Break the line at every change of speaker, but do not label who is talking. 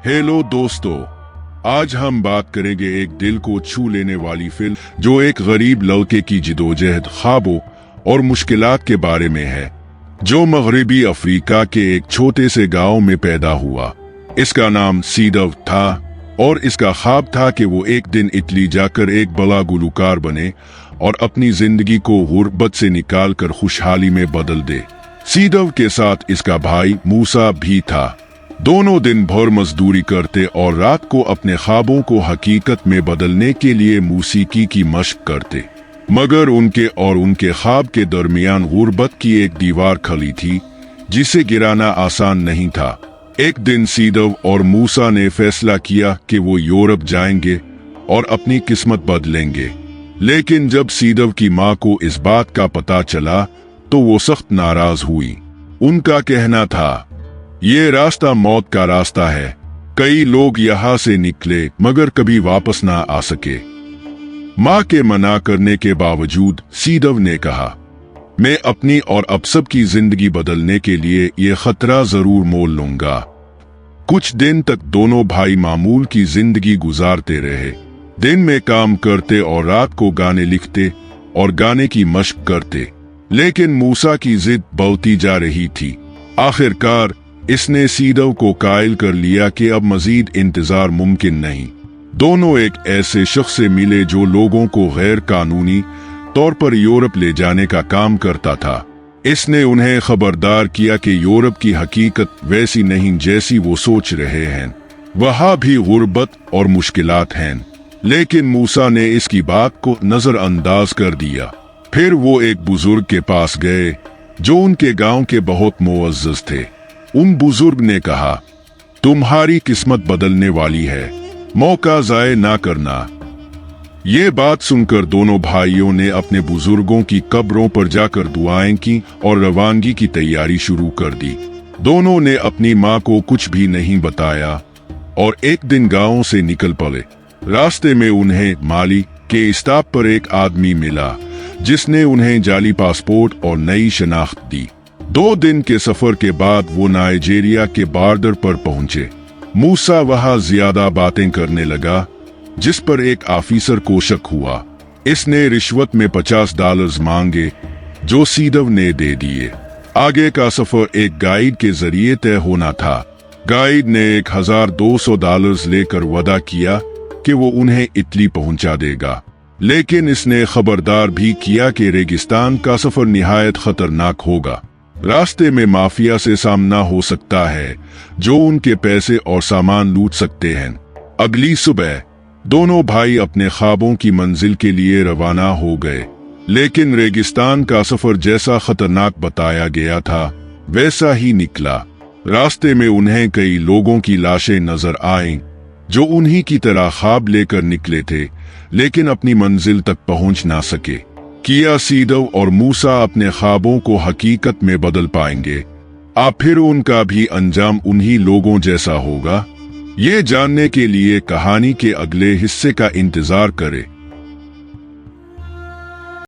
Hello दोस्तों, आज हम बात करेंगे एक दिल को छू लेने वाली फिल्म जो एक गरीब लड़के की जिदोजहद, ख्वाबों और मुश्किलात के बारे में है, जो मगरबी अफ्रीका के एक छोटे से गांव में पैदा हुआ। इसका नाम सीडव था और इसका ख्वाब था कि वो एक दिन इटली जाकर एक बड़ा गुलकार बने और अपनी जिंदगी को गुर्बत से निकालकर खुशहाली में बदल दे। सीडव के साथ इसका भाई मूसा भी था। दोनों दिन भर मजदूरी करते और रात को अपने ख्वाबों को हकीकत में बदलने के लिए मौसीकी की मशक करते, मगर उनके और उनके ख्वाब के दरमियान गुर्बत की एक दीवार खड़ी थी जिसे गिराना आसान नहीं था। एक दिन सीडव और मूसा ने फैसला किया कि वो यूरोप जाएंगे और अपनी किस्मत बदलेंगे। लेकिन जब सीडव की माँ को इस बात का पता चला तो वो सख्त नाराज हुई। उनका कहना था, ये रास्ता मौत का रास्ता है। कई लोग यहाँ से निकले मगर कभी वापस ना आ सके। माँ के मना करने के बावजूद सीडव ने कहा, मैं अपनी और अब सब की जिंदगी बदलने के लिए ये खतरा जरूर मोल लूंगा। कुछ दिन तक दोनों भाई मामूल की जिंदगी गुजारते रहे। दिन में काम करते और रात को गाने लिखते और गाने की मशक करते। लेकिन मूसा की जिद बढ़ती जा रही थी। आखिरकार इसने सीडव को कायल कर लिया कि अब मजीद इंतजार मुमकिन नहीं। दोनों एक ऐसे शख्स से मिले जो लोगों को गैर कानूनी तौर पर यूरोप ले जाने का काम करता था। इसने उन्हें खबरदार किया कि यूरोप की हकीकत वैसी नहीं जैसी वो सोच रहे हैं। वहाँ भी गुर्बत और मुश्किलात हैं। लेकिन मूसा ने इसकी बात को नजरअंदाज कर दिया। फिर वो एक बुजुर्ग के पास गए जो उनके गांव के बहुत मुअज़्ज़ज़ थे। उन बुजुर्ग ने कहा, तुम्हारी किस्मत बदलने वाली है, मौका ज़ाय ना करना। ये बात सुनकर दोनों भाइयों ने अपने बुजुर्गों की कब्रों पर जाकर दुआएं की और रवानगी की तैयारी शुरू कर दी। दोनों ने अपनी माँ को कुछ भी नहीं बताया और एक दिन गांव से निकल पड़े। रास्ते में उन्हें माली के स्टॉप पर एक आदमी मिला जिसने उन्हें जाली पासपोर्ट और नई शनाख्त दी। 2 दिन के सफर के बाद वो नाइजीरिया के बॉर्डर पर पहुंचे। मूसा वहां ज्यादा बातें करने लगा, जिस पर एक ऑफिसर को शक हुआ। इसने रिश्वत में $50 मांगे जो सीडव ने दे दिए। आगे का सफर एक गाइड के जरिए तय होना था। गाइड ने $1200 लेकर वादा किया कि वो उन्हें इटली पहुंचा देगा। लेकिन इसने खबरदार भी किया कि रेगिस्तान का सफर निहायत खतरनाक होगा। रास्ते में माफिया से सामना हो सकता है जो उनके पैसे और सामान लूट सकते हैं। अगली सुबह दोनों भाई अपने ख्वाबों की मंजिल के लिए रवाना हो गए। लेकिन रेगिस्तान का सफर जैसा खतरनाक बताया गया था वैसा ही निकला। रास्ते में उन्हें कई लोगों की लाशें नजर आईं जो उन्हीं की तरह ख्वाब लेकर निकले थे लेकिन अपनी मंजिल तक पहुंच ना सके। किया सीडव और मूसा अपने ख्वाबों को हकीकत में बदल पाएंगे? फिर उनका भी अंजाम उन्हीं लोगों जैसा होगा? ये जानने के लिए कहानी के अगले हिस्से का इंतजार करें।